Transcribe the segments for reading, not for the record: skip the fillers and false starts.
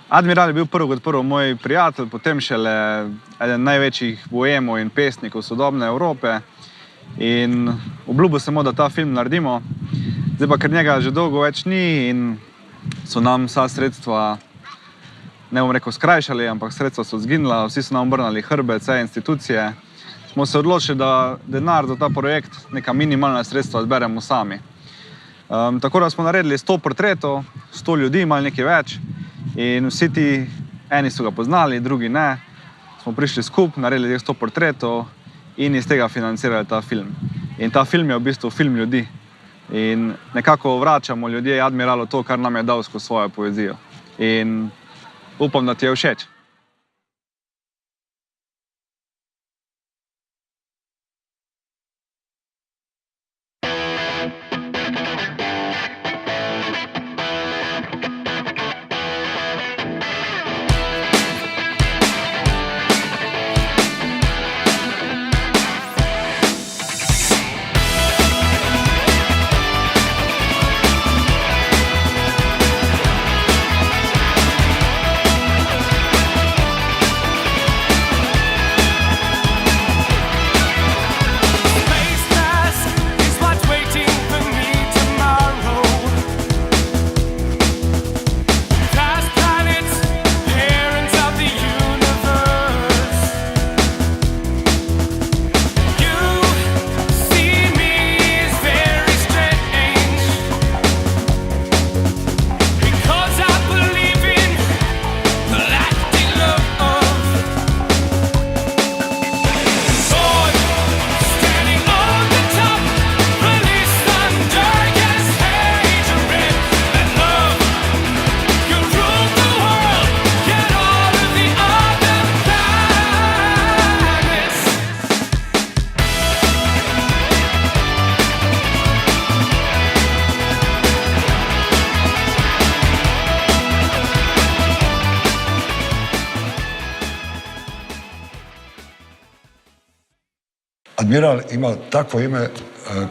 Admiral je bil prvo kot prvo moj prijatelj, potem šele eden največjih boemov in pesnikov sodobne Evrope. In obljubil sem mu, da ta film naredimo. Zdaj pa, ker njega že dolgo več ni in so nam vsa sredstva, ne bom rekel skrajšali, ampak sredstva so zginila, vsi so nam obrnili hrbet, vse institucije. Smo se odločili, da denar za ta projekt, neka minimalna sredstva zberemo sami. Tako da smo naredili 100 portretov, 100 ljudi, malo nekaj več. In vsi ti, eni so ga poznali, drugi ne. Smo prišli skup, naredili 100 portretov in iz tega financirali ta film. In ta film je v bistvu film ljudi. In nekako vračamo ljudje Admiralu to, kar nam je dal skozi svojo poezijo. In upam, da ti je všeč. Admiral ima takvo ime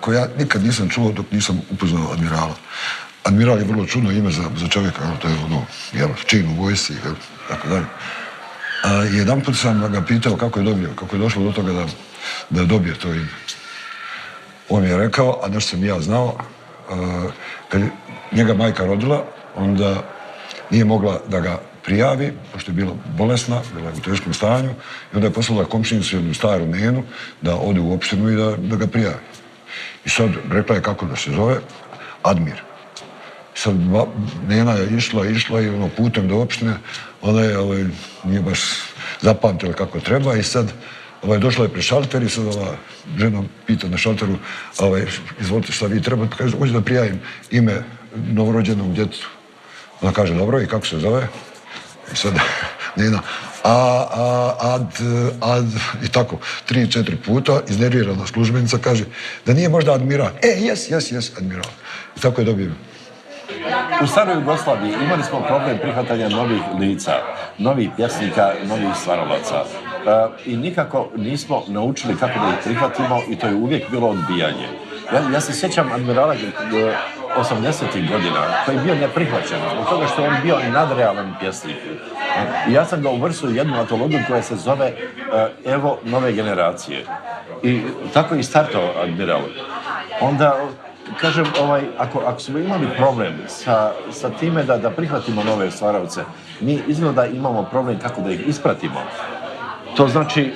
koje ja nikad nisam čuo dok nisam upoznao Admirala. Admiral je vrlo čudno ime za čovjeka, to je čin u vojsci i tako dalje. Jedan put sam ga pitao kako je došlo do toga da je dobio to ime. On mi je rekao, a nešto sam ja znao, kad je njega majka rodila, onda nije mogla da ga prijavi, pošto je bila bolesna, bila je u teškom stanju, i onda je poslala komšinicu jednu staru Nenu da ode u opštinu i da ga prijavi. I sad rekla je kako da se zove, Admir. I sad Nena je išla i putem do opštine, ona je nije baš zapamtila kako treba i sad došla je pred šalter i sad ova žena pita na šalteru, izvolite šta vi trebate, kaže, hoću da prijavim ime novorođenom djetetu. Ona kaže, dobro, i kako se zove? I sad Nena, i tako, 3-4 puta, iznervirana službenica kaže da nije možda Admiral. Jes, Admiral. I tako je dobio. U staroj Jugoslaviji imali smo problem prihvatanja novih lica, novih pjesnika, novih stvaralaca. I nikako nismo naučili kako da ih prihvatimo i to je uvijek bilo odbijanje. Ja se sjećam Admirala 80-ih godina, koji je bio neprihvaćen, zbog toga što je on bio nadrealan pjesnik. I ja sam ga uvrstio u jednu antologiju koja se zove Evo nove generacije. I tako je i startao Admiral. Onda, kažem, ako smo imali problem sa time da prihvatimo nove stvaravce, mi izgleda imamo problem kako da ih ispratimo. To znači,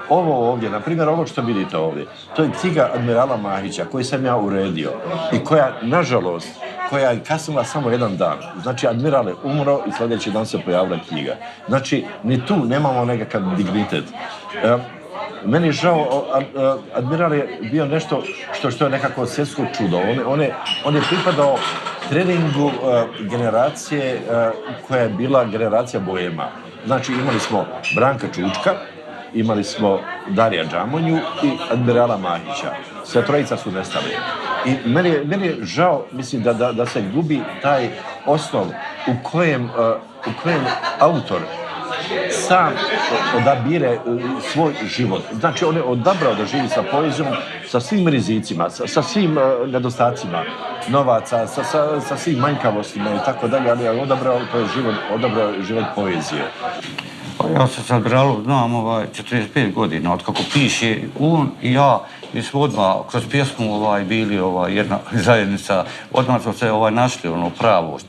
ovo ovdje, na primjer ovo što vidite ovdje, to je knjiga Admirala Mahića koju sam ja uredio i koja, nažalost, koja je kasnila samo jedan dan. Znači, Admiral je umro i sljedeći dan se pojavila knjiga. Znači, ni tu nemamo nekakav dignitet. Meni je žao, Admiral je bio nešto što je nekako svjetsko čudo. On je pripadao treningu generacije koja je bila generacija boema. Znači, imali smo Branka Čučka, imali smo Darija Džamonju i Admirala Mahića. Sve trojica su nestali. I meni je žao, mislim, da se gubi taj osnov u kojem autor sam odabire svoj život. Znači, on je odabrao da živi sa poezijom, sa svim rizicima, sa svim nedostacima novaca, sa svim manjkavostima i tako dalje, ali je odabrao život poezije. Ja se sa Admiralu znam 45 godina, od kako piše on i ja, mi smo odmah kroz pjesmu bili jedna zajednica, odmah smo se našli pravo.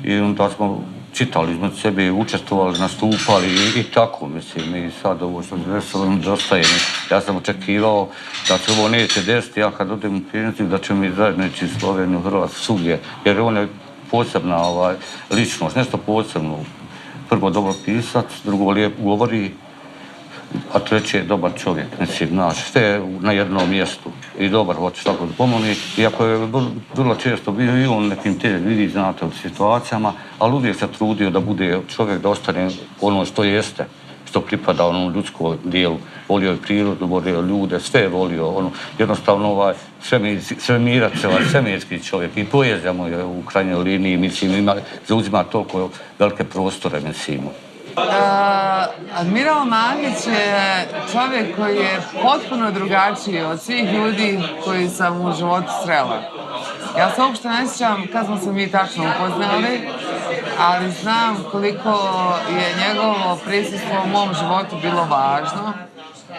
I onda smo čitali između sebe, učestvovali, nastupali i tako, mislim, i sad ovo što se dostaje. Ja sam očekivao da se ovo neće desiti, ja kad odem u pjesnicu da će mi zajedno ići Sloveniju, Hrvatsku, svugdje, jer on je posebna ličnost, nešto posebno. Prvo dobar pisac, drugo lijepo govori, a treće je dobar čovjek, mislim, znaš, sve je na jednom mjestu i dobar, hoće svako da pomoći, iako je vrlo često bio i on nekim vidi, znate, u situacijama, ali uvijek se trudio da bude čovjek, da ostane ono što jeste, što pripada onom ljudskom dijelu. Volio je prirodu, volio je ljude, sve je volio, jednostavno svemirac, svemirski čovjek i poezija mu je u krajnjoj liniji, mislim, zauzima toliko velike prostore, mislim. Admiral Mahić je čovjek koji je potpuno drugačiji od svih ljudi koji sam u životu srela. Ja se uopšte ne sjećam kad smo se mi tačno upoznali, ali znam koliko je njegovo prisustvo u mom životu bilo važno.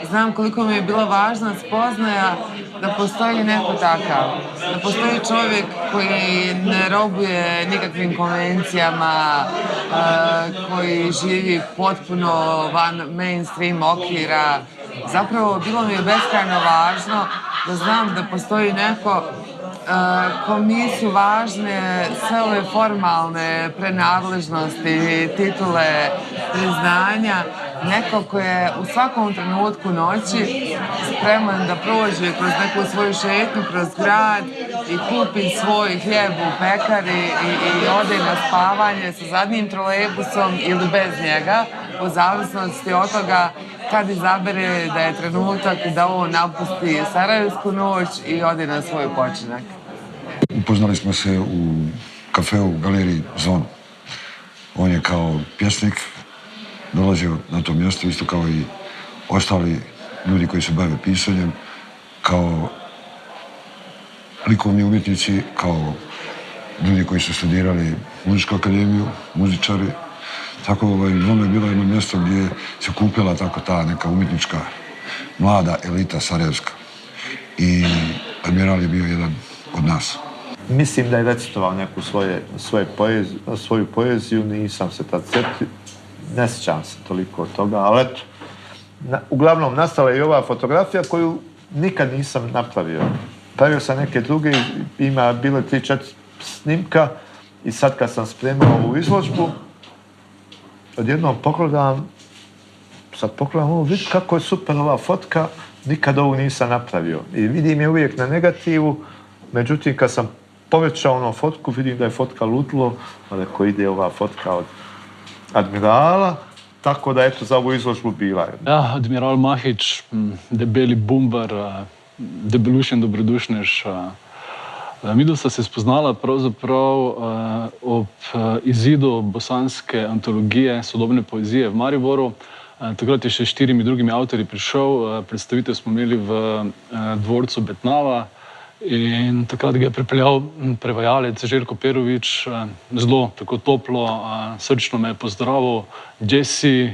Znam koliko mi je bilo važna spoznaja da postoji neko takav. Da postoji čovjek koji ne robuje nikakvim konvencijama, koji živi potpuno van mainstream okvira. Zapravo bilo mi je beskrajno važno da znam da postoji neko kom nisu važne sve ove formalne prenadležnosti, titule, priznanja, neko ko je u svakom trenutku noći spreman da prođe kroz neku svoju šetnju, kroz grad i kupi svoj hljeb u pekari i ode na spavanje sa zadnjim trolejbusom ili bez njega, u zavisnosti od toga kad izabere da je trenutak da on napusti Sarajevsku noć i ode na svoj počinak. Upoznali smo se u kafeu u galeriji Zon. On je kao pjesnik dolazio na to mjesto, isto kao i ostali ljudi koji se bave pisanjem, kao likovni umjetnici, kao ljudi koji su studirali muzičku akademiju, muzičari. Tako Zon je bilo jedno mjesto gdje se kupila tako ta neka umjetnička mlada elita sarajevska. I Admiral je bio jedan od nas. Mislim da je recitovao neku svoju poeziju, nisam se tad sjetio, ne sjećam se toliko od toga, ali eto. Uglavnom, nastala je i ova fotografija koju nikad nisam napravio. Pravio sam neke druge, bile 3-4 snimka i sad kad sam spremao ovu izložbu, odjednom pogledam ovo, vidi kako je super ova fotka, nikad ovu nisam napravio. I vidim je uvijek na negativu, međutim kad sam povećao fotku, vidim da je fotka ludilo, ali ako ide ova fotka od Admirala, tako da eto za ovu izložbu bila. Ja, Admiral Mahić, debeli bumbar, debelušen dobrodušnež. Midva sta se spoznala pravzaprav ob izidu bosanske antologije sodobne poezije v Mariboru. Takrat je še s 4 drugimi avtorji prišel, predstavitev smo imeli v dvorcu Betnava in takrat ga je pripeljal prevajalec Željko Perovič, zelo tako toplo, srčno me je pozdravil, Jesse,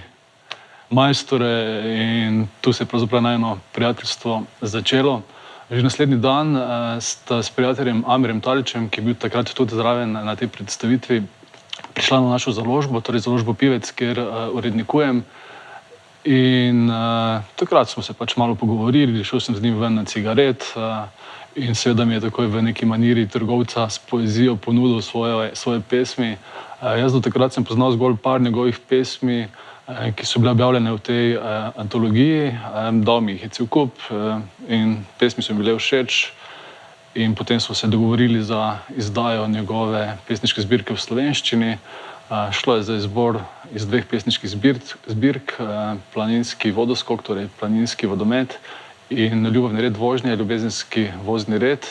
majstore, in tu se je pravzaprav najino prijateljstvo začelo. Že naslednji dan sta s prijateljem Amirjem Taličem, ki je bil takrat tudi zraven na tej predstavitvi, prišla na našo založbo, torej založbo Pivec, kjer urednikujem. In takrat smo se pač malo pogovorili, šel sem z njim ven na cigaret in seveda mi je takoj v neki maniri trgovca s poezijo ponudil svoje pesmi. Jaz do takrat sem poznal zgolj par njegovih pesmi, ki so bile objavljene v tej antologiji. Dal mi jih je cel kup in pesmi so mi bile všeč. In potem smo se dogovorili za izdajo njegove pesniške zbirke v slovenščini. Šlo je za izbor iz 2 pesniških zbirk, Planinski vodoskok, torej Planinski vodomet, in Ljubavni red vožnje, Ljubezenski vozni red.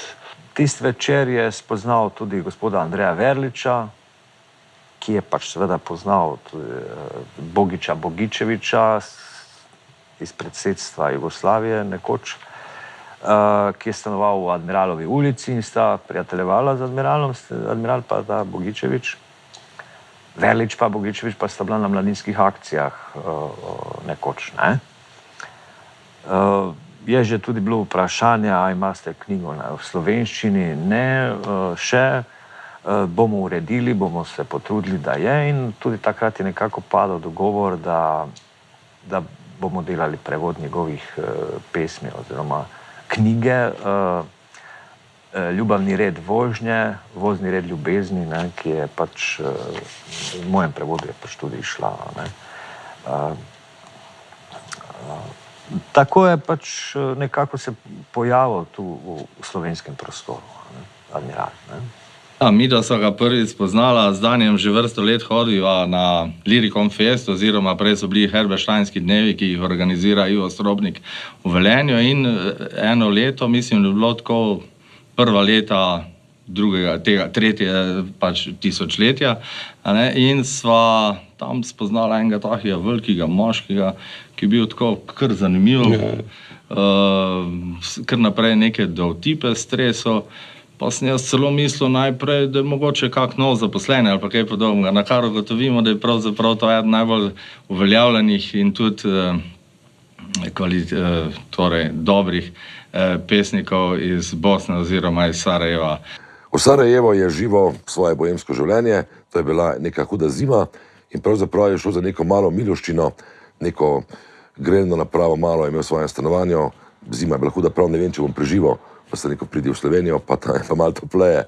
Tist večer je spoznal tudi gospoda Andreja Verliča, ki je pač seveda poznal Bogića Bogičevića iz predsedstva Jugoslavije nekoč, ki je stanoval v Admiralovi ulici in sta prijateljevala z admiralom, admiral pa ta Bogičević. Verlič pa Bogičević pa sta bila na mladinskih akcijah nekoč, ne? Je že tudi bilo vprašanje, a imate knjigo v slovenščini? Ne, še. Bomo uredili, bomo se potrudili, da je, in tudi takrat je nekako padel dogovor, da bomo delali prevod njegovih pesmi oziroma knjige. Ljubavni red vožnje, vozni red ljubezni, ne, ki je pač v mojem prevodu je pač tudi išla. Ne. Tako je pač nekako se pojavil tu v slovenskem prostoru, ne, admiral. Ne. Midva sva ga prvič spoznala, z Danijem že vrsto let hodiva na Liricon Fest, oziroma prej so bili Herbersteinski dnevi, ki jih organizira Ivo Strobnik v Velenju, in eno leto, mislim, da je bilo tako prva leta tretje pač tisočletja, ne, in sva tam spoznala enega takega velikega moškega, ki je bil tako kar zanimiv, kar naprej neke dovtipe stresel. Pa sem jaz celo mislil najprej, da je mogoče kak nov zaposlen ali pa kaj podobnega, na kar ugotovimo, da je pravzaprav to eden najbolj uveljavljenih in tudi torej dobrih pesnikov iz Bosne oziroma iz Sarajeva. V Sarajevo je živo svoje bohemsko življenje, to je bila neka huda zima in pravzaprav je šlo za neko malo miloščino, neko grelno napravo malo je imel v svojem stanovanju, zima je bila huda, prav ne vem, če bom preživel, pa se neko pridi v Slovenijo, pa tam je pa malo topleje.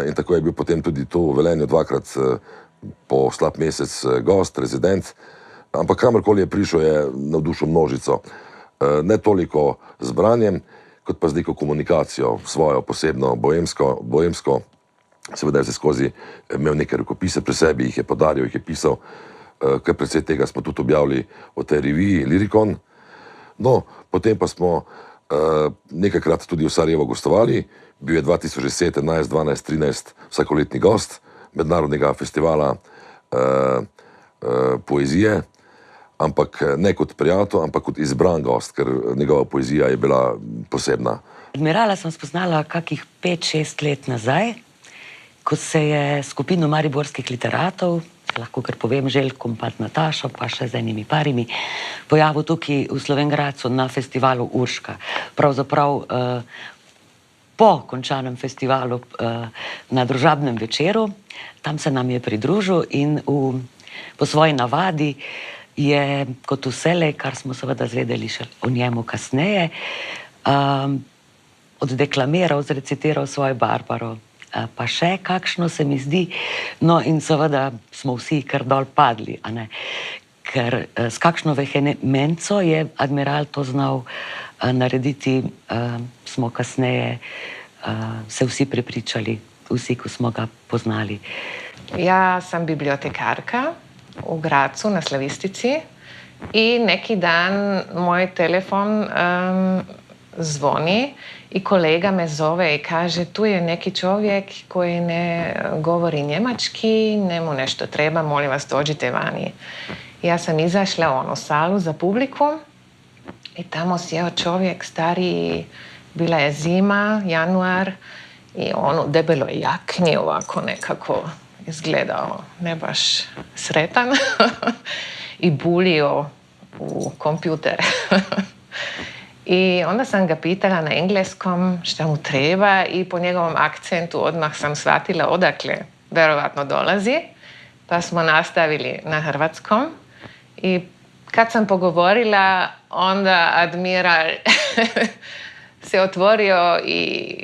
In tako je bil potem tudi tu v Velenju dvakrat po slab mesec gost, rezident, ampak kamorkoli je prišel, je navdušil množico. Ne toliko z branjem, kot pa z neko komunikacijo, svojo posebno bohemsko. Seveda je se skozi imel neke rokopise pri sebi, jih je podaril, jih je pisal, kar precej tega smo tudi objavili v tej reviji Liricon. No, potem pa smo nekajkrat tudi v Sarajevo gostovali, bil je 2010, 11, 12, 13 vsakoletni gost mednarodnega festivala poezije, ampak ne kot prijatelj, ampak kot izbran gost, ker njegova poezija je bila posebna. Admirala sem spoznala kakih 5-6 let nazaj, ko se je skupino mariborskih literatov, lahko kar povem, Željkom pa Natašo, pa še z enimi parimi, pojavil tukaj v Slovenj Gradcu na festivalu Urška. Pravzaprav po končanem festivalu na družabnem večeru, tam se nam je pridružil in po svoji navadi je, kot vselej, kar smo seveda zvedeli še o njemu kasneje, oddeklamiral, zrecitiral svojo Barbaro. Pa še kakšno se mi zdi, no in seveda smo vsi kar dol padli, a ne, ker s kakšno vehemenco je admiral to znal narediti, smo kasneje se vsi prepričali, vsi, ko smo ga poznali. Ja sam bibliotekarka u Gracu na Slavistici i neki dan moj telefon zvoni i kolega me zove i kaže tu je neki čovjek koji ne govori njemački, njemu nešto treba, molim vas dođite vani. Ja sam izašla u onu salu za publiku i tamo sjeo čovjek stariji, bila je zima, januar i on u debeloj jakni ovako nekako izgledao ne baš sretan i bulio u kompjuter. I onda sam ga pitala na engleskom šta mu treba i po njegovom akcentu odmah sam shvatila odakle verovatno dolazi, pa smo nastavili na hrvatskom i kad sam pogovorila, onda admiral se otvorio i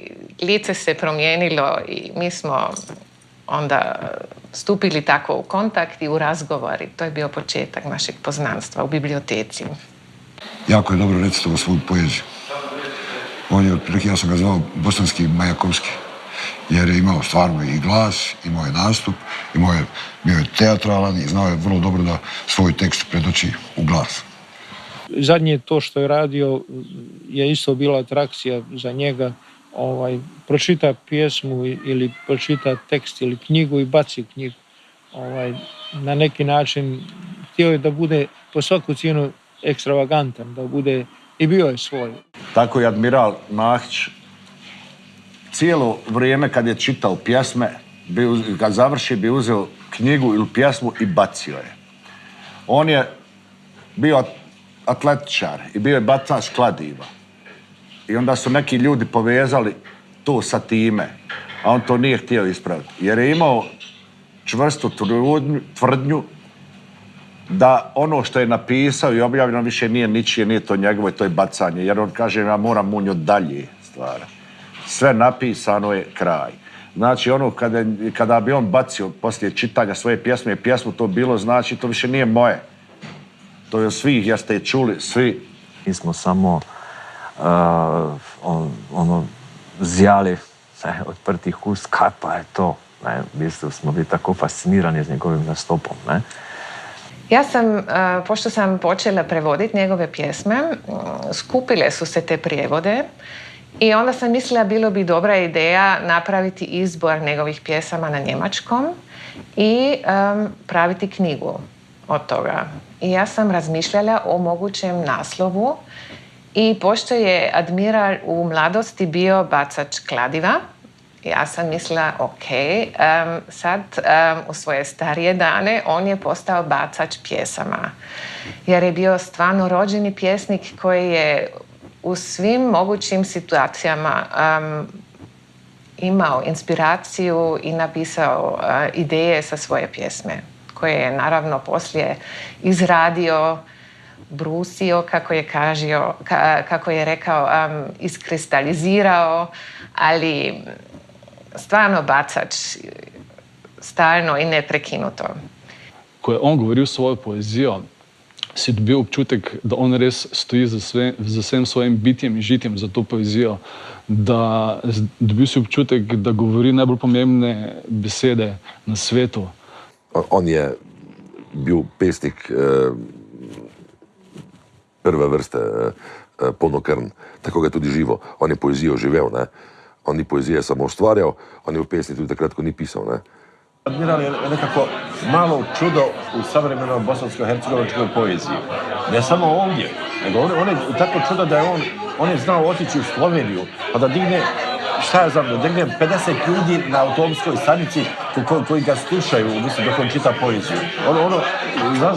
lice se promijenilo i mi smo onda stupili tako u kontakt i u razgovor i to je bio početak našeg poznanstva u biblioteci. Jako je dobro recitovao svoju poeziju. On je, otprilike, ja sam ga zvao bosanski Majakovski, jer je imao stvarno i glas, imao je nastup, bio je teatralan i znao je vrlo dobro da svoj tekst predoči u glas. Zadnje to što je radio je isto bila atrakcija za njega. Pročita pjesmu ili pročita tekst ili knjigu i baci knjigu. na neki način htio je da bude po svaku cijenu ekstravagantan, da bude i bio je svoj. Tako je admiral Mahić cijelo vrijeme kad je čitao pjesme, kad završi bi uzeo knjigu ili pjesmu i bacio je. On je bio atletičar i bio je bacač kladiva. I onda su neki ljudi povezali to sa time, a on to nije htio ispraviti. Jer je imao čvrstu tvrdnju da ono što je napisao i objavljeno više nije ničije, nije to njegovo, to je bacanje. Jer on kaže, ja moram munjo dalje stvarati. Sve napisano je kraj. Znači, ono kada bi on bacio poslije čitanja svoje pjesmu, to bilo, znači, to više nije moje. To je od svih, ja ste je čuli, svi. Mi smo samo zjali odprtih ust, kaj pa je to. Ne? V bistvu smo bili tako fascinirani z njegovim nastopom. Ne? Ja sam, pošto sam počela prevoditi njegove pjesme, skupile su se te prijevode i onda sam mislila bilo bi dobra ideja napraviti izbor njegovih pjesama na njemačkom i praviti knjigu od toga. I ja sam razmišljala o mogućem naslovu i pošto je admiral u mladosti bio bacač kladiva, ja sam mislila, ok, sad u svoje starije dane on je postao bacač pjesama. Jer je bio stvarno rođeni pjesnik koji je u svim mogućim situacijama imao inspiraciju i napisao ideje sa svoje pjesme, koje je naravno poslije izradio, brusio, kako je rekao, iskristalizirao, ali stvarno bacač, stalno in neprekinuto. Ko je on govoril svojo poezijo, si dobil občutek, da on res stoji za vsem svojim bitjem in žitjem za to poezijo, da dobil si občutek, da govori najbolj pomembne besede na svetu. On je bil pesnik prve vrste, polnokrvn, tako ga je tudi živo. On je poezijo živel, ne? On ni poezije samo ustvarjal, on je v pesni tudi takrat, ko ni pisal, ne? Admiral je nekako malo čudo u savremenoj bosansko-hercegovačkoj poeziji. Ne samo ovdje, nego on je tako čudo da je on je znao otići u Sloveniju, pa da digne, šta ja znam, da digne 50 ljudi na autobuskoj stanici koji ga slušaju, mislim, dok on čita poeziju.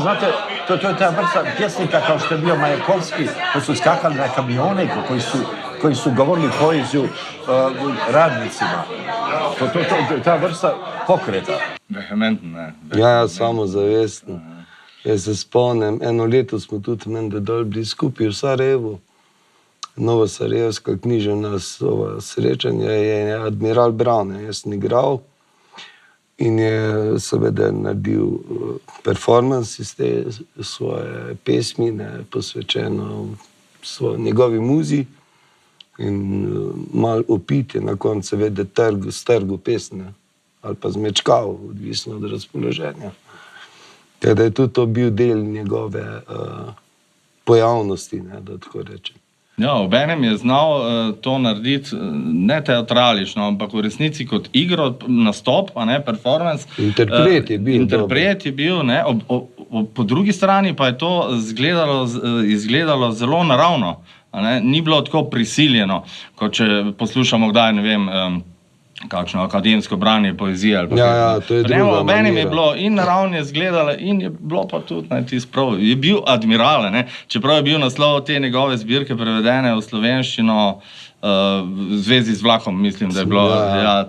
Znate, to je ta vrsta pjesnika kao što je bio Majakovski, koji su skakali na kamione, koji su govorili poeziju radnicima. Ta vrsta pokreta. Vehementno, ne. Ja, samozavestno. Jaz se spomnim, eno leto smo tudi menda dol bili skupaj v Sarajevu. Novosarajevska književna srečanja je admiral Brown, jaz sem igral in je seveda naredil performance iz te svoje pesmi, posvečeno njegovi muzi. In malo opit je na koncu seveda strgal pesne ali pa zmečkal, odvisno od razpoloženja. Tako da je tudi to bil del njegove pojavnosti, da tako rečem. Ja, obenem je znal to narediti ne teatralično, ampak v resnici kot igro, nastop, a ne performance. Interpret je bil. Interpret je bil, ne. Po drugi strani pa je to izgledalo zelo naravno. Ni bilo tako prisiljeno, kot če poslušamo kdaj, ne vem, kakšno akademsko branje poezije. Ja, to je druga manira. Obenem je bilo in naravno je izgledalo in je bilo pa tudi tisto prav. Je bil admiral, ne? Čeprav je bil naslov te njegove zbirke prevedene v slovenščino v zvezi z vlakom, mislim, da je bilo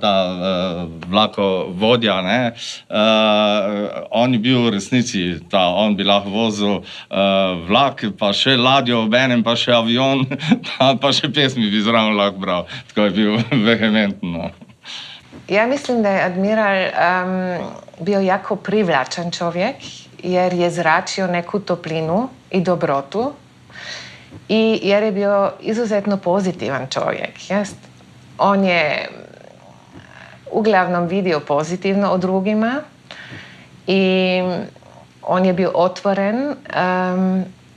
ta vlakovodja, ne. On je bil v resnici on bi lahko vozil vlak, pa še ladjo obenem, pa še avion, pa še pesmi bi zraven lahko bral. Tako je bil vehementno. Ja mislim da je admiral bio jako privlačan čovjek, jer je zračio neku toplinu i dobrotu i jer je bio izuzetno pozitivan čovjek. Jest? On je uglavnom vidio pozitivno o drugima i on je bio otvoren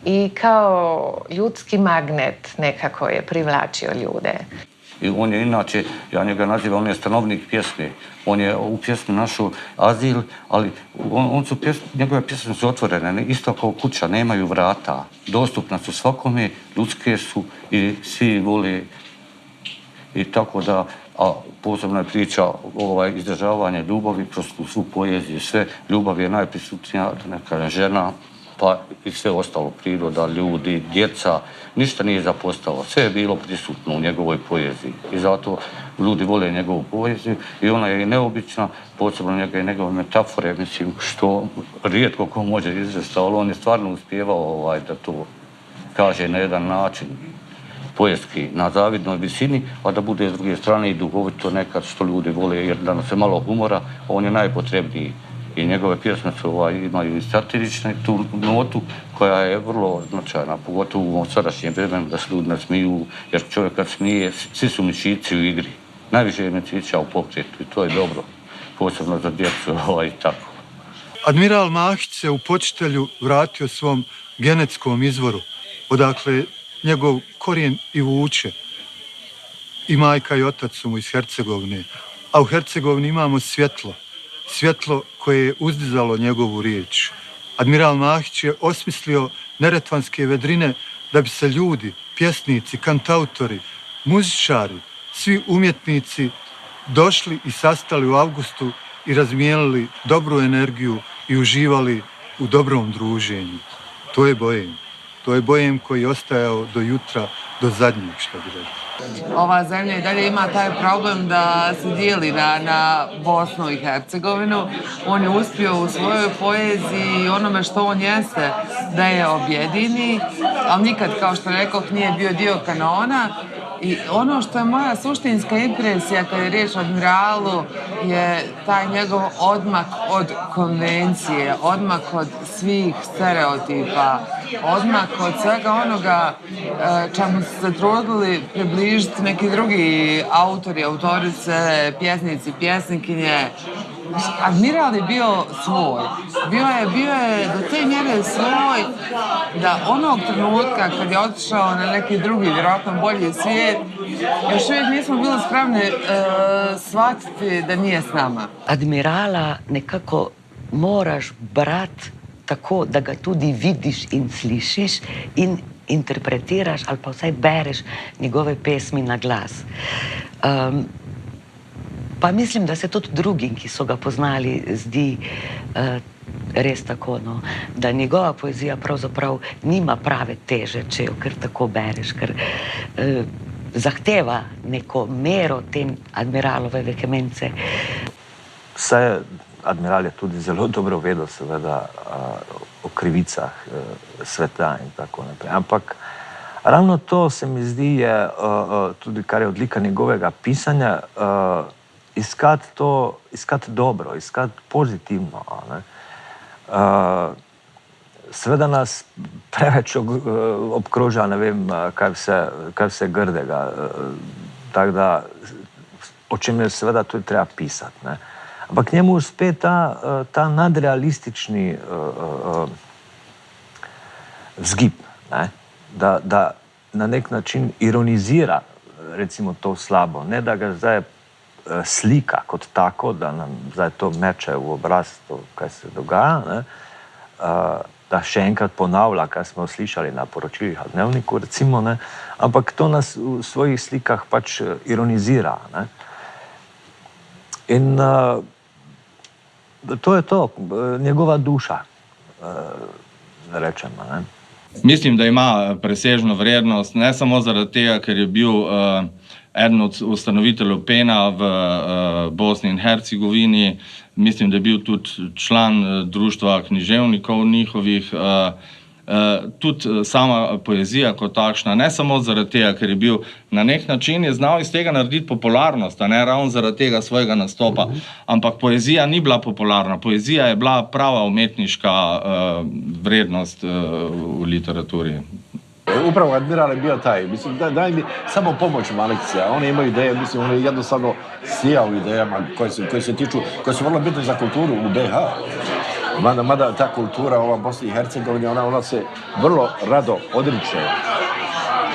i kao ljudski magnet nekako je privlačio ljude. I on je inače, ja njega nazivam, on je stanovnik pjesme. On je u pjesmi našao azil, ali njegove pjesme su otvorene, isto kao kuća, nemaju vrata. Dostupna su svakome, ljudske su i svi vole. I tako da, a posebno je priča izdržavanje ljubavi kroz svu poeziju, sve. Ljubav je najprisutnija, da ne kažem, žena, pa i sve ostalo, priroda, ljudi, djeca, ništa nije zapostalo. Sve je bilo prisutno u njegovoj poeziji i zato ljudi vole njegovu poeziju i ona je i neobična, posebno njegove metafore, mislim, što rijetko ko može izvesti, ali on je stvarno uspijevao da to kaže na jedan način poetski, na zavidnoj visini, a da bude s druge strane i duhovito nekad što ljudi vole, jer da se malo humora, on je najpotrebniji. I njegove pjesme imaju i satiričnu tu notu koja je vrlo značajna, pogotovo u ovom sadašnjem vremenu da se ljudi ne smiju, jer čovjek kad smije, svi su mišići u igri. Najviše je mišića u pokretu i to je dobro, posebno za djecu i tako. Admiral Mahić se u počitelju vratio svom genetskom izvoru, odakle njegov korijen i vuče. I majka i otac su mu iz Hercegovine, a u Hercegovini imamo svjetlo. Svjetlo koje je uzdizalo njegovu riječ. Admiral Mahić je osmislio neretvanske vedrine da bi se ljudi, pjesnici, kantautori, muzičari, svi umjetnici došli i sastali u avgustu i razmijenili dobru energiju i uživali u dobrom druženju. To je Bojem. To je Bojem koji je ostajao do jutra, do zadnjeg, što bi rekao. Ova zemlja i dalje ima taj problem da se dijeli na Bosnu i Hercegovinu. On je uspio u svojoj poeziji i onome što on jeste da je objedini, ali nikad, kao što rekoh, nije bio dio kanona. I ono što je moja suštinska impresija kada je riječ o Admiralu je taj njegov odmak od konvencije, odmak od svih stereotipa, odmak od svega onoga čemu su se trudili približiti neki drugi autori, autorice, pjesnici, pjesnikinje. Admiral je bio svoj. Bio je do te mjere svoj da onog trenutka kad je otišao na neki drugi, vjerojatno bolji svijet, još uvijek nismo bili spremni shvatiti da nije s nama. Admirala nekako moraš brat tako, da ga tudi vidiš in slišiš in interpretiraš ali pa vsaj bereš njegove pesmi na glas. Pa mislim, da se tudi drugim, ki so ga poznali, zdi res tako, no, da njegova poezija pravzaprav nima prave teže, če jo kar tako bereš, ker zahteva neko mero te Admiralove vehemence. Vse Admiral je tudi zelo dobro vedel, seveda, o krivicah sveta in tako naprej. Ampak ravno to se mi zdi je tudi, kar je odlika njegovega pisanja, iskati dobro, iskati pozitivno. Seveda nas preveč obkroža, ne vem, kaj vse grdega. Tako da, o čem je seveda tudi treba pisati. Ampak njemu uspe ta nadrealistični vzgib, da na nek način ironizira recimo to slabo, ne da ga zdaj slika kot tako, da nam zdaj to meče v obraz, to, kaj se dogaja, da še enkrat ponavlja, kar smo slišali na poročilih v Dnevniku, recimo, ampak to nas v svojih slikah pač ironizira. In to je to, njegova duša, rečemo. Mislim, da ima presežno vrednost, ne samo zaradi tega, ker je bil eden od ustanoviteljev PEN-a v Bosni in Hercegovini. Mislim, da je bil tudi član društva književnikov njihovih. Tudi sama poezija kot takšna, ne samo zaradi tega, ker je bil na nek način je znal iz tega narediti popularnost, ne ravno zaradi tega svojega nastopa, ampak poezija ni bila popularna, poezija je bila prava umetniška vrednost v literaturi. Upravo Admiral je bio taj, mislim, daj mi samo pomoć Malekcija, oni imaju ideje, mislim, on je jednostavno sijao idejama koje se tiču, koje su vrlo bitne za kulturu u BiH. Mada ta kultura ova Bosni i Hercegovine, ona se vrlo rado odriče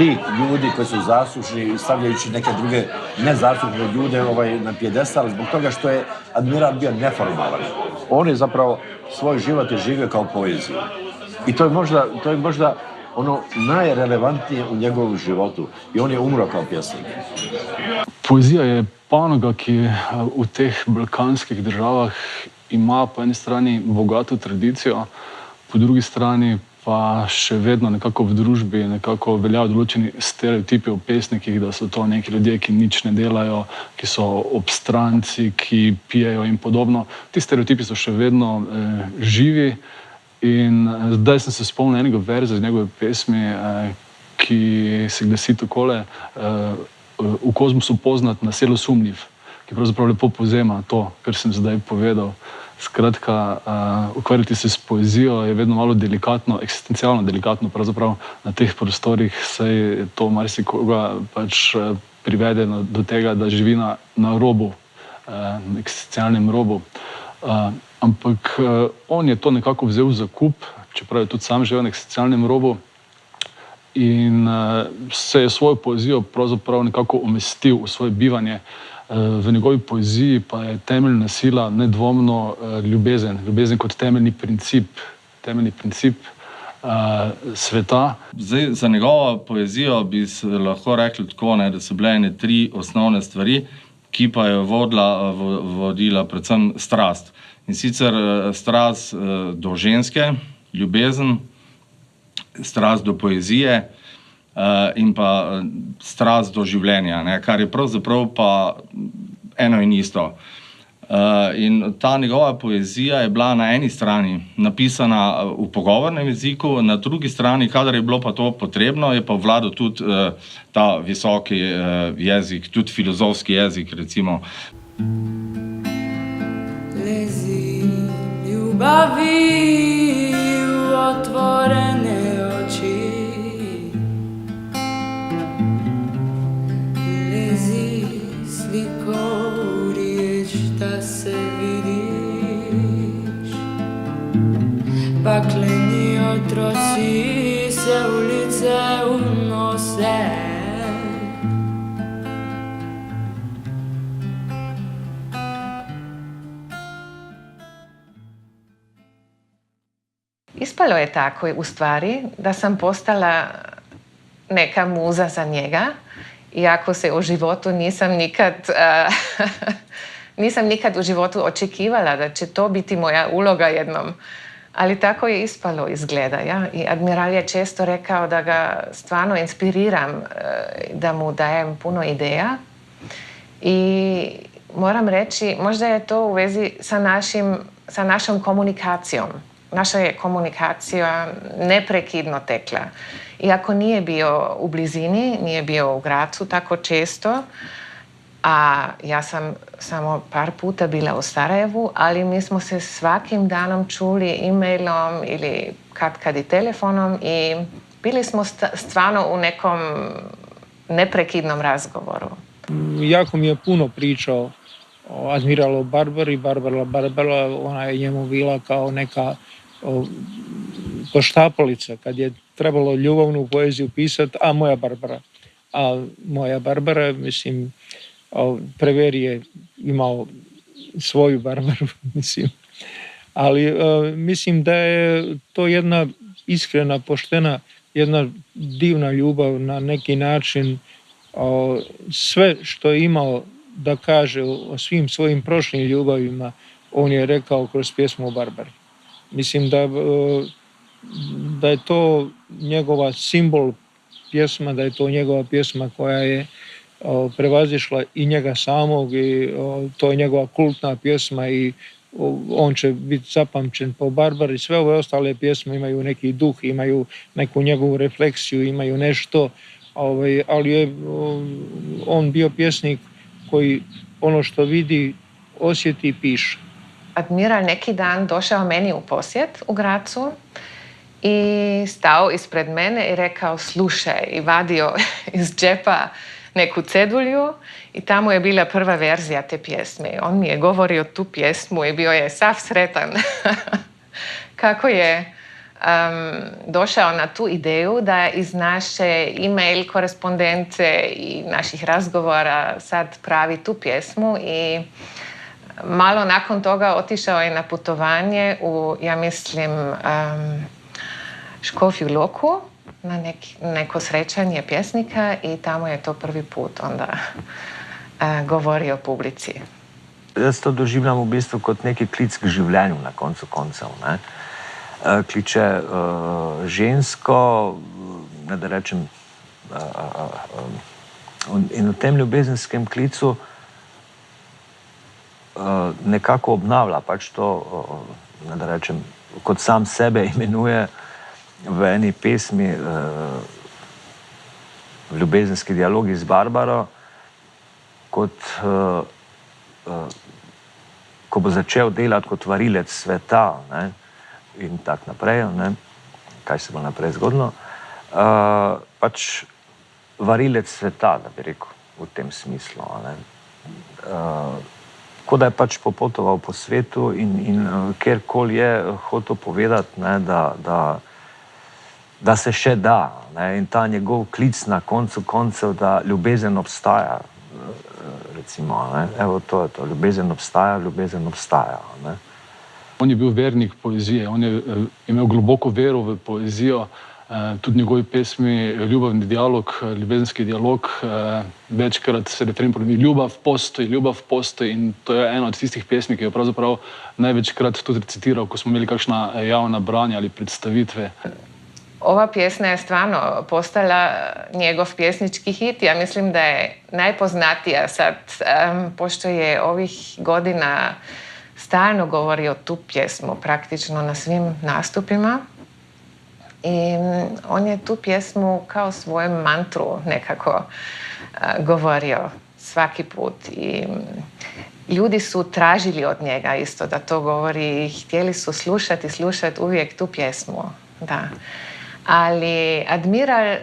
tih ljudi koji su zaslužni, stavljajući neke druge nezaslužne ljude na pijedestal, zbog toga što je admiral bio neformalan. On je zapravo svoj život je živio kao poeziju. I to je možda ono najrelevantnije u njegovom životu. I on je umro kao pjesnik. Poezija je panoga, ki v teh balkanskih državah ima po eni strani bogato tradicijo, po drugi strani pa še vedno nekako v družbi nekako veljajo določeni stereotipi o pesnikih, da so to neki ljudje, ki nič ne delajo, ki so obstranci, ki pijejo in podobno. Ti stereotipi so še vedno živi in zdaj sem se spomnil enega verza iz njegove pesmi, ki se glasi takole: v kozmosu poznat, na selu sumljiv, ki pravzaprav lepo povzema to, kar sem zdaj povedal. Skratka, ukvarjati se s poezijo je vedno malo delikatno, eksistencialno delikatno pravzaprav na teh prostorih, saj to marsikoga pač privede do tega, da živi na robu, na eksistencialnem robu. Ampak on je to nekako vzel v zakup, čeprav je tudi sam živel na eksistencialnem robu, in se je svojo poezijo pravzaprav nekako umestil v svoje bivanje. V njegovi poeziji pa je temeljna sila nedvomno ljubezen. Ljubezen kot temeljni princip sveta. Zdaj, za njegovo poezijo bi se lahko rekli tako, da so bile ene 3 osnovne stvari, ki pa je vodila predvsem strast. In sicer strast do ženske, ljubezen, strast do poezije in pa strast do življenja, kar je pravzaprav pa eno in isto. In ta njegova poezija je bila na eni strani napisana v pogovornem jeziku, na drugi strani, kadar je bilo pa to potrebno, je pa vladal tudi ta visoki jezik, tudi filozofski jezik, recimo. Lezi ljubavi v otvorene oči, lezi sliko v riječ, da se vidiš, pakleni otroci se ulice unose. Ispalo je tako u stvari da sam postala neka muza za njega, iako se u životu nisam nikad u životu očekivala da će to biti moja uloga jednom. Ali tako je ispalo izgleda. Ja? I admiral je često rekao da ga stvarno inspiriram, da mu dajem puno ideja. I moram reći, možda je to u vezi sa našom komunikacijom. Naša je komunikacija neprekidno tekla. Iako nije bio u blizini, nije bio u Gracu tako često, a ja sam samo par puta bila u Sarajevu, ali mi smo se svakim danom čuli e-mailom ili kad i telefonom i bili smo stvarno u nekom neprekidnom razgovoru. Jako mi je puno pričao o admiralu Barbari. Barbara, ona je njemu bila kao neka poštapalica kad je trebalo ljubavnu poeziju pisati, a moja Barbara, mislim, Preveri je imao svoju Barbaru, mislim. Ali mislim da je to jedna iskrena, poštena, jedna divna ljubav na neki način. Sve što je imao da kaže o svim svojim prošlim ljubavima, on je rekao kroz pjesmu o Barbari. Mislim da je to njegova simbol pjesma, da je to njegova pjesma koja je prevazišla i njega samog i to je njegova kultna pjesma i on će biti zapamćen po Barbari. Sve ove ostale pjesme imaju neki duh, imaju neku njegovu refleksiju, imaju nešto, ali je on bio pjesnik koji ono što vidi, osjeti i piše. Admiral neki dan došao meni u posjet u Gracu i stao ispred mene i rekao slušaj i vadio iz džepa neku cedulju i tamo je bila prva verzija te pjesme. On mi je govorio tu pjesmu i bio je sav sretan kako je došao na tu ideju da iz naše e-mail korespondence i naših razgovora sad pravi tu pjesmu i malo nakon toga otišao je na putovanje u, ja mislim, Škofju Loku na neko srećanje pjesnika i tamo je to prvi put onda govorio publici. Jaz to doživljam v bistvu kot neki klic k življenju na koncu koncev. Ne? Kliče žensko, ne da rečem, in v tem ljubezenskem klicu nekako obnavlja pač to, ne da rečem, kot sam sebe imenuje v eni pesmi v ljubezenski dialogi z Barbaro, kot ko bo začel delati kot varilec sveta, ne, in tako naprej, ne, kaj se bo naprej zgodilo, pač varilec sveta, da bi rekel, v tem smislu, ne. Ko da je pač popotoval po svetu in kjerkoli je hotel povedati, ne, da se še da, ne, in ta njegov klic na koncu koncev, da ljubezen obstaja, recimo, ne, evo to je to, ljubezen obstaja, ne. On je bil vernik poezije, on je imel globoko vero v poezijo, tudi njegovi pesmi Ljubavni dialog, ljubezenski dialog, večkrat se refren ponovi ljubav postoji in to je ena od tistih pesmi, ki jo pravzaprav največkrat tudi recitiral, ko smo imeli kakšna javna branja ali predstavitve. Ova pjesma je stvarno postala njegov pjesnički hit. Ja mislim da je najpoznatija sad, pošto je ovih godina stalno govorio tu pjesmu praktično na svim nastupima. I on je tu pjesmu kao svoju mantru nekako govorio svaki put. I ljudi su tražili od njega isto da to govori i htjeli su slušati uvijek tu pjesmu. Da. Ali Admiral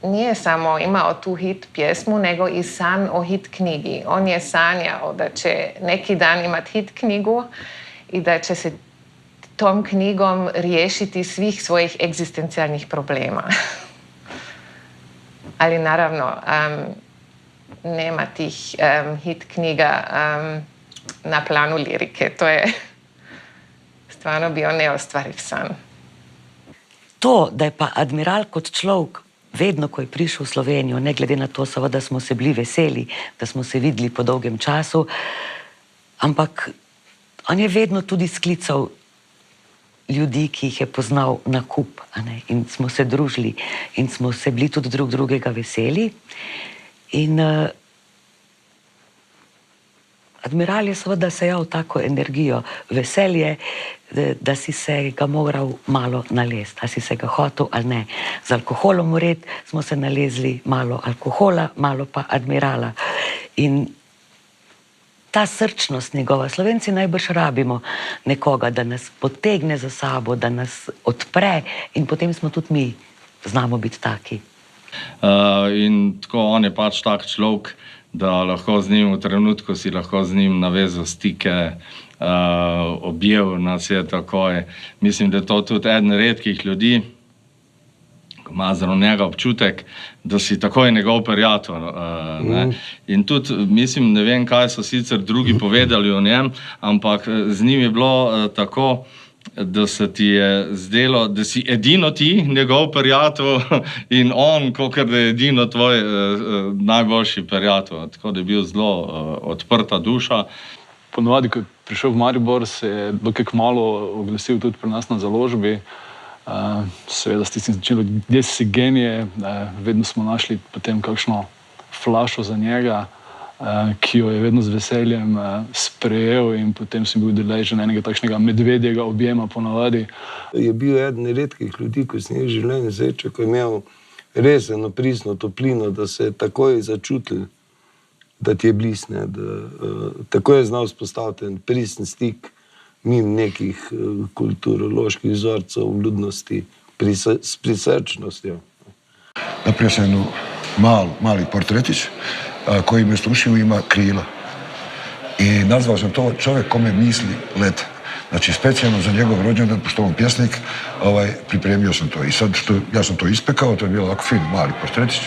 nije samo imao tu hit pjesmu, nego i san o hit knjigi. On je sanjao da će neki dan imati hit knjigu i da će se tom knjigom riješiti svih svojih egzistencijalnih problema. Ali naravno, nema tih hit knjiga na planu lirike. To je stvarno bio neostvariv san. To, da je pa Admiral kot človek vedno, ko je prišel v Slovenijo, ne glede na to, seveda smo se bili veseli, da smo se videli po dolgem času, ampak on je vedno tudi sklical ljudi, ki jih je poznal na kup, in smo se družili in smo se bili tudi drug drugega veseli. In Admiral je seveda sejal tako energijo, veselje, da si se ga moral malo nalesti, a si se ga hotel ali ne. Z alkoholom vred smo se nalezli malo alkohola, malo pa Admirala. In ta srčnost njegova, Slovenci najbrž rabimo nekoga, da nas potegne za sabo, da nas odpre in potem smo tudi mi, znamo biti taki. In tako on je pač tak človek, da lahko z njim v trenutku si lahko z njim navezal stike, objel nas je takoj. Mislim, da je to tudi eden redkih ljudi, ko ima zelo njega občutek, da si takoj njegov prijatelj. In tudi, mislim, ne vem, kaj so sicer drugi povedali o njem, ampak z njim je bilo tako, da se ti je zdelo, da si edino ti njegov prijatelj in on, kakor da je edino tvoj najboljši prijatelj. Tako da je bil zelo odprta duša. Ponovadi, ko je prišel v Maribor, se je dokaj kmalu oglasil tudi pri nas na založbi. Seveda s tistim značilom, gdje si genije, vedno smo našli potem kakšno flašo za njega, ki jo je vedno z veseljem sprejel in potem sem bil deležen enega takšnega medvedjega objema ponavadi. Je bil eden redkih ljudi, ko sem jih življenje srečal, ko je imel res eno pristno toplino, da se je takoj začutil, da ti je blisne, da tako je znal spostaviti en pristen stik mimo nekih kulturoloških vzorcev, vljudnosti, s prisrčnostjo. Napravio sam jednu mali portretić koji me strušio, ima krila. I nazvao sam to čovjek kome misli lete. Znači, specijalno za njegov rođendan, pošto on pjesnik, pripremio sam to. I sad, ja sam to ispekao, to je bilo ovako fin, mali portretić.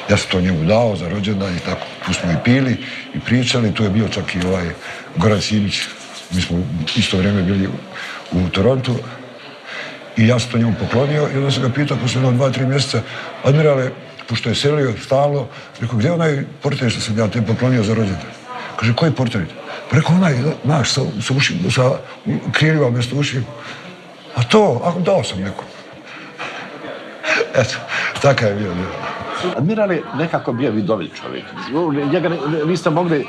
Ja sam to njemu dao za rođendan i tako. Tu smo i pili i pričali, tu je bio čak i Goran Simić. Mi smo isto vrijeme bili u Torontu. I ja sam to njemu poklonio i onda sam ga pitao posle 2-3 mjeseca, admirale, pošto je selio stalno, rekao, gdje je onaj portret što sam ja te poklonio za rođendan? Kaže, koji portret? Pa rekao, onaj naš sa krilima mjesto ušima. A to, dao sam nekom. Eto, takav je bio. Admiral je nekako bio vidovit čovjek. Njega niste mogli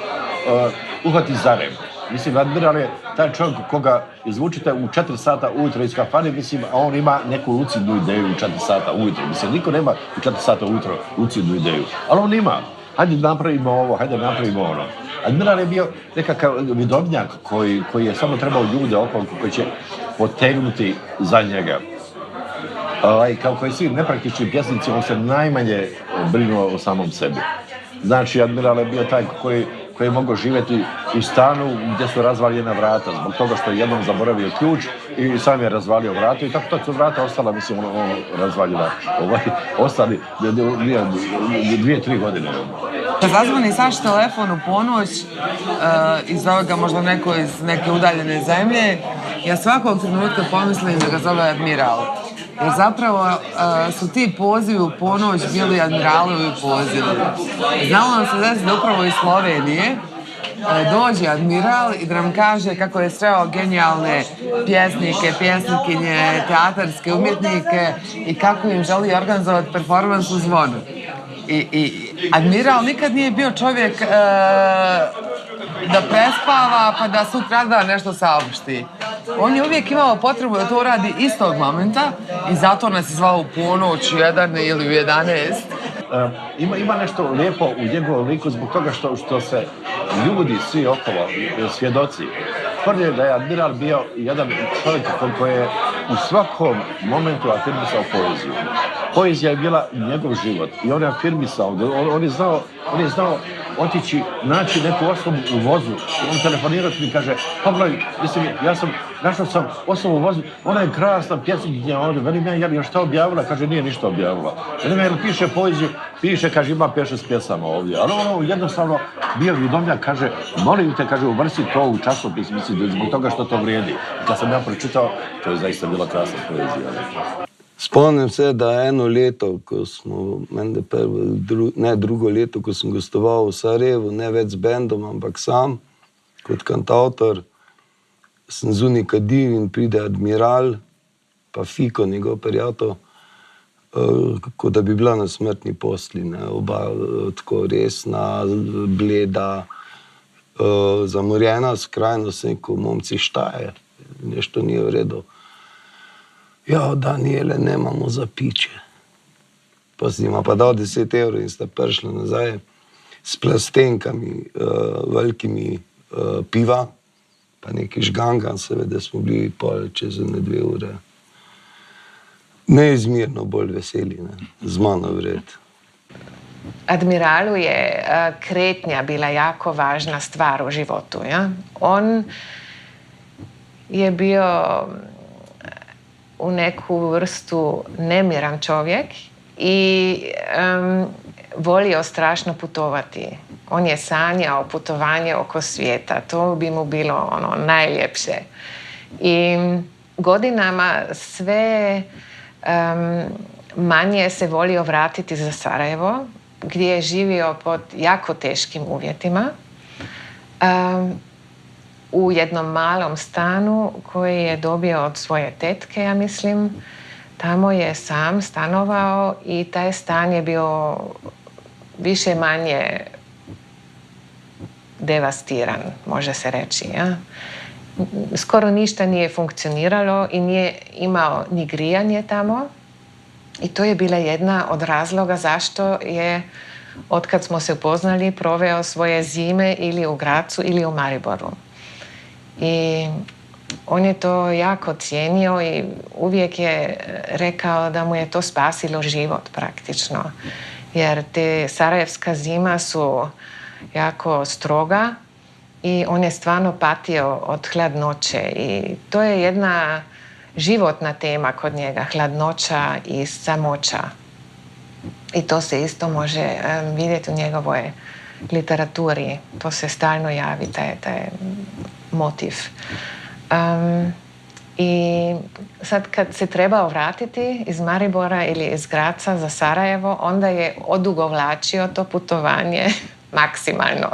uhvatiti za rem. Mislim, admiral je taj čovjek koga izvučite u 4 sata ujutro iz kafane, mislim, a on ima neku lucidnu ideju u 4 sata ujutro. Mislim, niko nema u 4 sata ujutro lucidnu ideju. Ali on ima. Hajde napravimo ovo, hajde napravimo ono. Admiral je bio nekakav vidovnjak koji je samo trebao ljude okolo koji će potegnuti za njega. Kao i svi nepraktični pjesnici, on se najmanje brinuo o samom sebi. Znači, admiral je bio taj koji je mogao živjeti u stanu gdje su razvaljena vrata, zbog toga što je jednom zaboravio ključ i sam je razvalio vrata i tako su vrata ostala, mislim, razvaljena. Ostali 2-3 godine. Kad zazvoni Saš telefon u ponoć i zove ga možda neko iz neke udaljene zemlje, ja svakog trenutka pomislim da ga zove admiral. Jer zapravo su ti pozivi u ponoć bili admiralovi pozivi. Znalo nam se desiti da upravo iz Slovenije dođe admiral i da nam kaže kako je sreo genijalne pjesnike, pjesnikinje, teatarske umjetnike i kako im želi organizovati performans u Zvonu. I admiral nikad nije bio čovjek da prespava pa da sutradan nešto saopšti. On je uvijek imao potrebu da to radi istog momenta i zato nas je zvao u ponoć, u 1 ili u 11. Ima nešto lijepo u njegovom liku zbog toga što se ljudi, svi okolo, svjedoci, tvrde da je admiral bio jedan čovjek koji je u svakom momentu afirmisao poeziju. Poezija je bila njegov život i on je afirmisao, on je znao otići, naći neku osobu u vozu. On telefonirao mi i kaže, pogledaj, mislim, našao sam osobu u vozu, ona je krasna pjesnikinja ovdje, velim ja, je šta objavila? Kaže, nije ništa objavila. Velim ja, jel piše poeziju? Piše, kaže, ima 5-6 pjesama ovdje. Ali ono jednostavno bio vidovnjak, kaže, molim te, kaže, uvrsti to u časopis, mislim, zbog toga što to vrijedi. I kad sam ja pročitao, to je zaista bila krasna poezija. Spomnim se, da eno leto, ko smo, drugo leto, ko sem gostoval v Sarajevu, ne več z bendom, ampak sam, kot kantautor, sem zunaj kadil in pride admiral, pa Fiko, njegov prijatelj, kot da bi bila na smrtni posli, oba tako resna, bleda, zamorjena, skrajno sem rekel, momci, šta je, nešto ni v redu. Ja, Daniele, nemamo za piče. Pa si jima pa dal 10 evrov in sta prišla nazaj s plastenkami, velikimi piva, pa neki žgangan, seveda smo bili pol čez 1-2 ure. Neizmerno bolj veseli, z mano vred. Admiralu je kretnja bila jako važna stvar u životu. Ja? On je bio u neku vrstu nemiran čovjek i volio strašno putovati. On je sanjao putovanje oko svijeta. To bi mu bilo ono najljepše. I godinama sve manje se volio vratiti za Sarajevo, gdje je živio pod jako teškim uvjetima. U jednom malom stanu koji je dobio od svoje tetke, ja mislim. Tamo je sam stanovao i taj stan je bio više manje devastiran, može se reći. Ja? Skoro ništa nije funkcioniralo i nije imao ni grijanje tamo. I to je bila jedna od razloga zašto je, otkad smo se upoznali, proveo svoje zime ili u Gracu ili u Mariboru. I on je to jako cijenio i uvijek je rekao da mu je to spasilo život praktično. Jer te sarajevska zima su jako stroga i on je stvarno patio od hladnoće i to je jedna životna tema kod njega, hladnoća i samoća. I to se isto može vidjeti u njegovoj literaturi, to se stalno javi, taj motiv. I sad kad se trebao vratiti iz Maribora ili iz Graca za Sarajevo, onda je odugovlačio to putovanje maksimalno.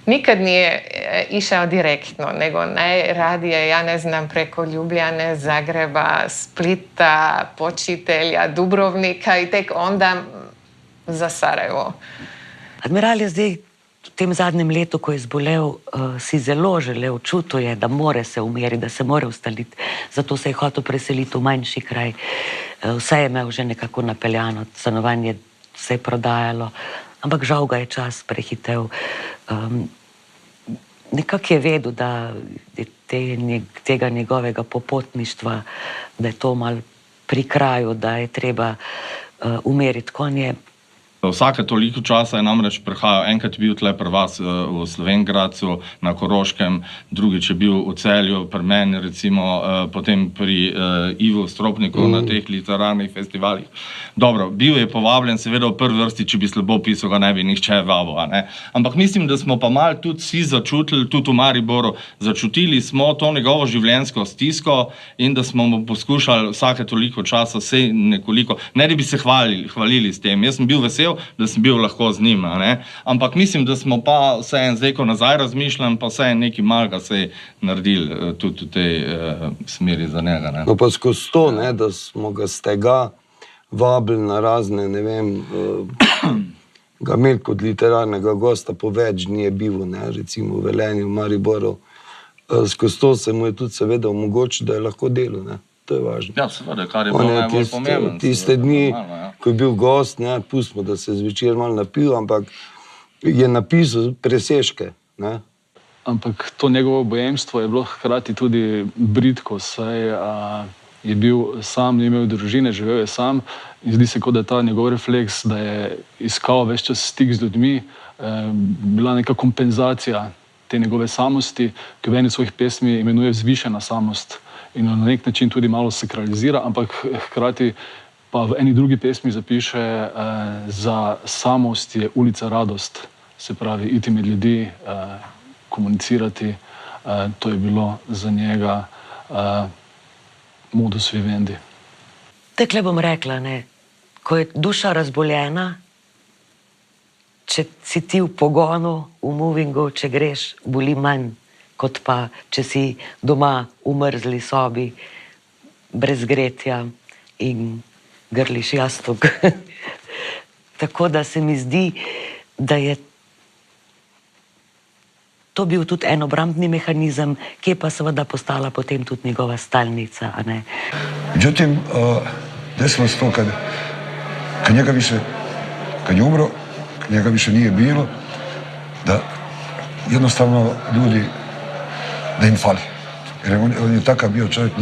Nikad nije išao direktno, nego najradije, ja ne znam, preko Ljubljane, Zagreba, Splita, Počitelja, Dubrovnika i tek onda za Sarajevo. Admiral je zdaj v tem zadnjem letu, ko je zbolel, si zelo želel, čutil je, da more se umiriti, da se more ustaliti. Zato se je hotel preseliti v manjši kraj. Vse je imel že nekako napeljano, stanovanje se je prodajalo, ampak žal ga je čas prehitel. Nekako je vedel, da je tega njegovega popotništva, da je to malo pri kraju, da je treba umiriti konje. Vsake toliko časa je namreč prihajal, enkrat je bil tle pri vas v Slovenj Gradcu, na Koroškem, drugič je bil v Celju, pri meni recimo, potem pri Ivu Stropniku na teh literarnih festivalih. Dobro, bil je povabljen, seveda v prvi vrsti, če bi slabo pisal, ga ne bi nihče vabil, a ne. Ampak mislim, da smo pa malo tudi vsi začutili, tudi v Mariboru, začutili smo to njegovo življenjsko stisko in da smo mu poskušali vsake toliko časa se nekoliko, ne da bi se hvalili s tem. Jaz sem bil vesel, da sem bil lahko z njim, ne? Ampak mislim, da smo pa vseeno zdaj, ko nazaj razmišljam, pa vseeno nekaj malega se je naredili tudi v tej smeri za njega. Ne? No pa skozi to, ne, da smo ga z tega vabili na razne, ne vem, ga imeli kot literarnega gosta, po več dni je bil, ne, recimo v Velenju, v Mariboru. Skozi to se mu je tudi seveda omogočil, da je lahko delal, ne. To je važno. Ja, seveda, kar je bilo najbolj pomembno. Tiste dni, ko je bil gost, ne, pustimo, da se zvečer malo napil, ampak je napisal presežke, ne. Ampak to njegovo bojemstvo je bilo hkrati tudi bridko, saj je bil sam, ni imel družine, živel je sam in zdi se, kot da je ta njegov refleks, da je iskal ves čas stik z ljudmi, bila neka kompenzacija te njegove samosti, ki v eni svojih pesmi imenuje vzvišena samost. In na nek način tudi malo sakralizira, ampak hkrati pa v eni drugi pesmi zapiše, za samost je ulica radost, se pravi iti med ljudi, komunicirati, to je bilo za njega modus vivendi. Takle bom rekla, ne, ko je duša razboljena, če si ti v pogonu, v movingu, če greš, boli manj, kot pa, če si doma v mrzli sobi, brez gretja in grliš jastuk. Tako da se mi zdi, da je to bil tudi en obrambni mehanizem, ki je pa seveda postala potem tudi njegova stalnica, a ne. Međutim, desilo se to kad njega više, kad je umro, kad njega više nije bilo, da jednostavno ljudi da im fali. Jer on je takav bio čovjek,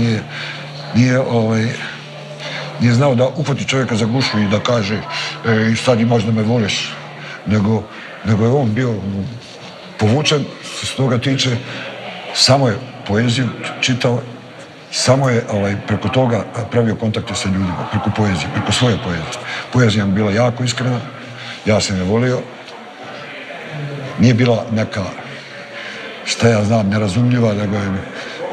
nije znao da uhvati čovjeka za gušu i da kaže i sad imaš da me voliš, nego je on bio povučen, što se toga tiče, samo je poeziju čitao, samo je preko toga pravio kontakte sa ljudima, preko poezije, preko svoje poezije. Poezija mi bila jako iskrena, ja sam je volio, nije bila neka, šta ja znam, nerazumljiva, nego je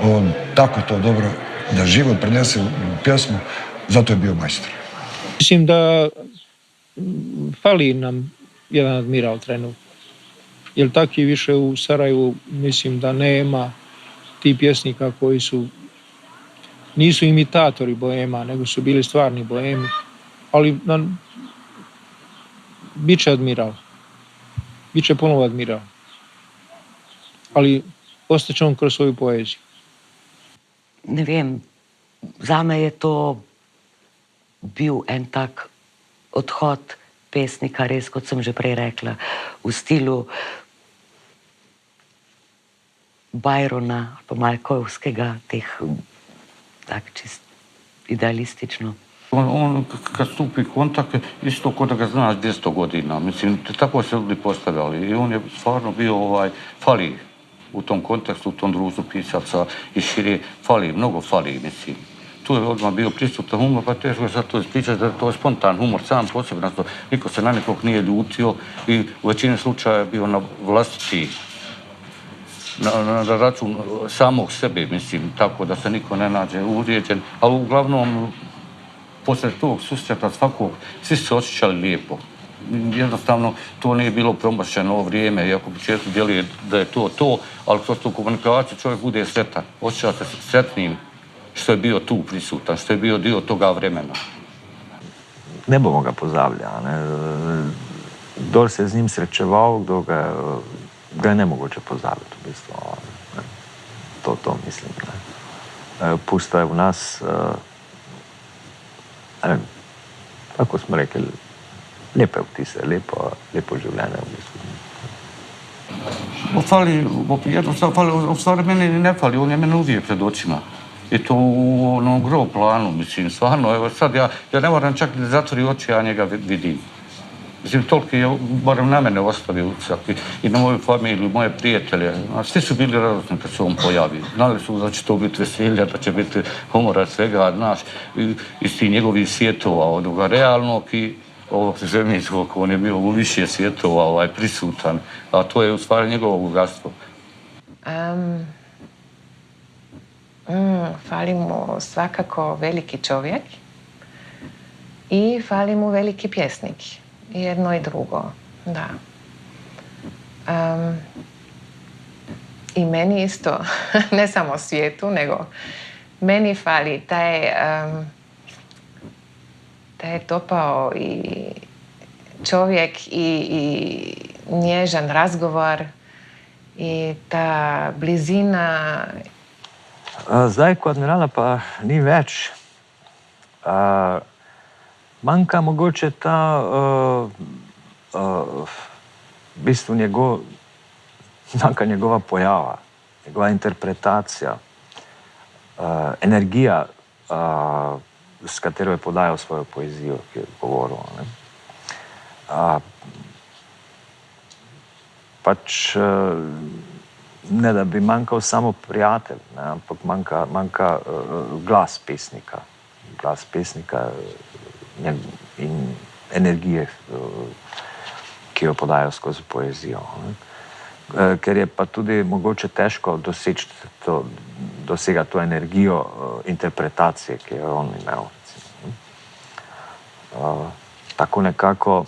on tako to dobro da život prenese u pjesmu, zato je bio majstor. Mislim da fali nam jedan admiral trenutno. Jer taki više u Sarajevu mislim da nema ti pjesnika koji nisu imitatori boema, nego su bili stvarni boemi. Ali bit će admiral. Biće ponovo admiral. Ali ostaće on kroz svoju poeziju. Ne vem, zame je to bil en tak odhod pesnika, res, kot sem že prej rekla, v stilu Byrona, pa Majakovskega, teh tak čist idealistično. On kad stupi kontakt, isto ko da ga znaš 200 godina. Mislim, tako se ljudi postavljali. I on je stvarno bio, fali u tom kontekstu, u tom društvu pisaca i šire, mnogo fali, mislim. Tu je odmah bio prisutan humor, pa teško je sad to ispričati da je to spontan humor sam po sebi. Niko se na nekog nije ljutio i u većini slučaja je bio na vlastiti, na račun samog sebe, mislim, tako da se niko ne nađe uvrijeđen. Ali uglavnom, poslije tog susreta svakog, svi se osjećali lijepo. Jednostavno, to nije bilo promašeno vrijeme, iako bi često djeluje da je to, ali kroz tu komunikaciju čovjek bude sretan, osjeća se sretnim što je bio tu prisutan, što je bio dio toga vremena. Ne bomo ga pozabljali. Kdor se je z njim srečeval, ga je nemogoče pozabiti, v bistvu. To mislim. Pusto je v nas, kako smo rekli, lepe vtise, lepo življenje v bistvu. U stvari meni ne fali, on je meni uvijek pred očima. I to u onom gro planu, mislim, stvarno, evo sad ja ne moram čak da zatvori oči, ja njega vidim. Mislim, toliko je, barem na mene ostavio utisak i na moju familiju, moje prijatelje. Svi su bili radosni kad se on pojavi. Znali su da će to biti veselje, da će biti humora svega, znaš, iz tih njegovih svjetova, od ovoga realnog i ovog zemljskog, on je bio u više svjetova prisutan, a to je u stvari njegovo bogatstvo. Fali mu svakako veliki čovjek i fali mu veliki pjesnik. Jedno i drugo, da. I meni isto, ne samo svijetu, nego meni fali taj topao i čovjek i nježan razgovor i ta blizina. Zdaj, ko admirala pa ni več, manjka mogoče ta, v bistvu manjka njegova pojava, njegova interpretacija, energija, s katero je podajal svojo poezijo, ki je govoril. Pač ne da bi manjkal samo prijatelj, ampak manjka glas pesnika. Glas pesnika in energije, ki jo podajo skozi poezijo. Ker je pa tudi mogoče težko dosegati to energijo interpretacije, ki jo je on imel. Tako nekako,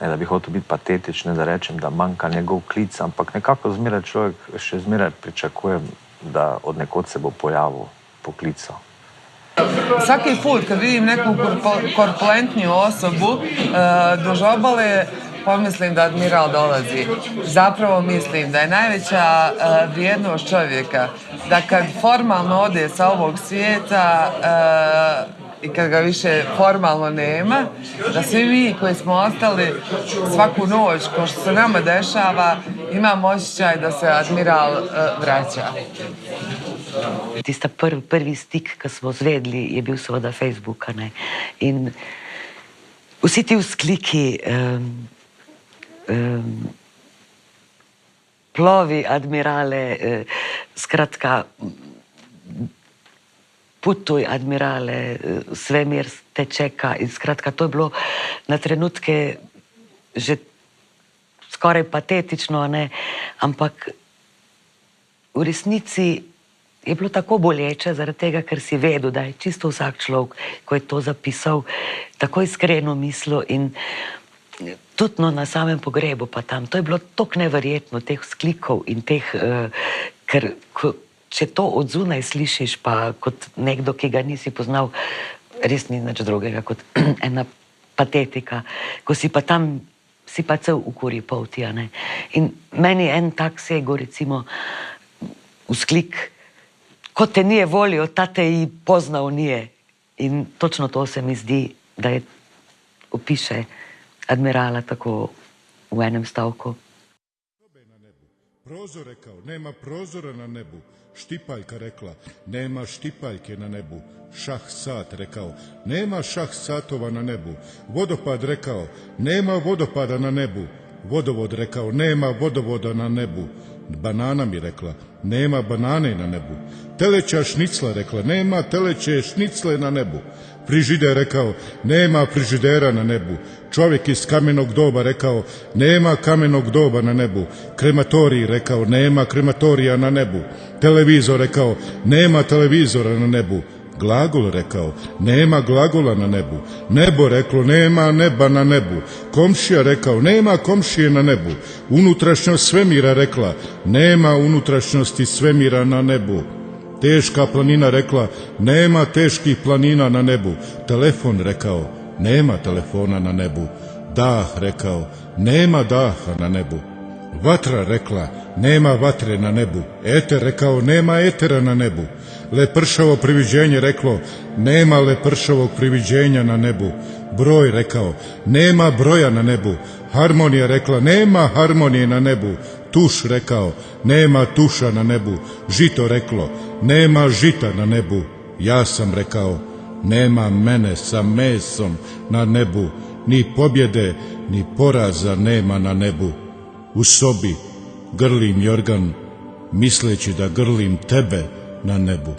ne da bi hotel biti patetičen, da rečem, da manjka njegov klic, ampak nekako zmeraj človek še zmeraj pričakuje, da od nekod se bo pojavil poklical. Svaki put kad vidim neku korpulentniju osobu duž obale, pomislim da admiral dolazi. Zapravo mislim da je najveća vrijednost čovjeka da kad formalno ode sa ovog svijeta i kad ga više formalno nema, da svi mi koji smo ostali svaku noć, ko što se nama dešava, imamo osjećaj da se admiral vraća. Tista prvi stik, ki smo zvedli, je bil seveda Facebook. In vsi ti vzkliki, plovi, admirale, skratka, putuj, admirale, svemir te čeka. In skratka, to je bilo na trenutke že skoraj patetično, ampak v resnici je bilo tako boleče, zaradi tega, ker si vedel, da je čisto vsak človek, ko je to zapisal, tako iskreno mislil in tudi na samem pogrebu pa tam. To je bilo tako neverjetno, teh vzklikov in teh, ker če to od zunaj slišiš, pa kot nekdo, ki ga nisi poznal, res ni nič drugega kot ena patetika. Ko si pa tam, si pa cel v kurji polti. In meni en tak sego, recimo, vzklik, ko te nije volio, ta te i poznao nije. In točno to se mi zdi, da je opiše admirala tako v enem stavku. prozor, rekao, nema prozora na nebu. Štipaljka rekla, nema štipaljke na nebu. Šah sat rekao, nema šah satova na nebu. Vodopad rekao, nema vodopada na nebu. Vodovod rekao, nema vodovoda na nebu. Banana mi rekla, nema banane na nebu. Teleća šnicla rekla, nema teleće šnicle na nebu. Frižider rekao, nema frižidera na nebu. Čovjek iz kamenog doba rekao, nema kamenog doba na nebu. Krematorij rekao, nema krematorija na nebu. Televizor rekao, nema televizora na nebu. Glagol rekao, nema glagola na nebu. Nebo reklo, nema neba na nebu. Komšija rekao, nema komšije na nebu. Unutrašnjost svemira rekla, nema unutrašnjosti svemira na nebu. Teška planina rekla, nema teških planina na nebu. Telefon rekao, nema telefona na nebu. Dah rekao, nema daha na nebu. Vatra rekla, nema vatre na nebu. Eter rekao, nema etera na nebu. Lepršavo priviđenje reklo, nema lepršavog priviđenja na nebu. Broj rekao, nema broja na nebu. Harmonija rekla, nema harmonije na nebu. Tuš rekao, nema tuša na nebu. Žito reklo, nema žita na nebu. Ja sam rekao, nema mene sa mesom na nebu. Ni pobjede, ni poraza nema na nebu. U sobi grlim jorgan, misleći da grlim tebe na nebu.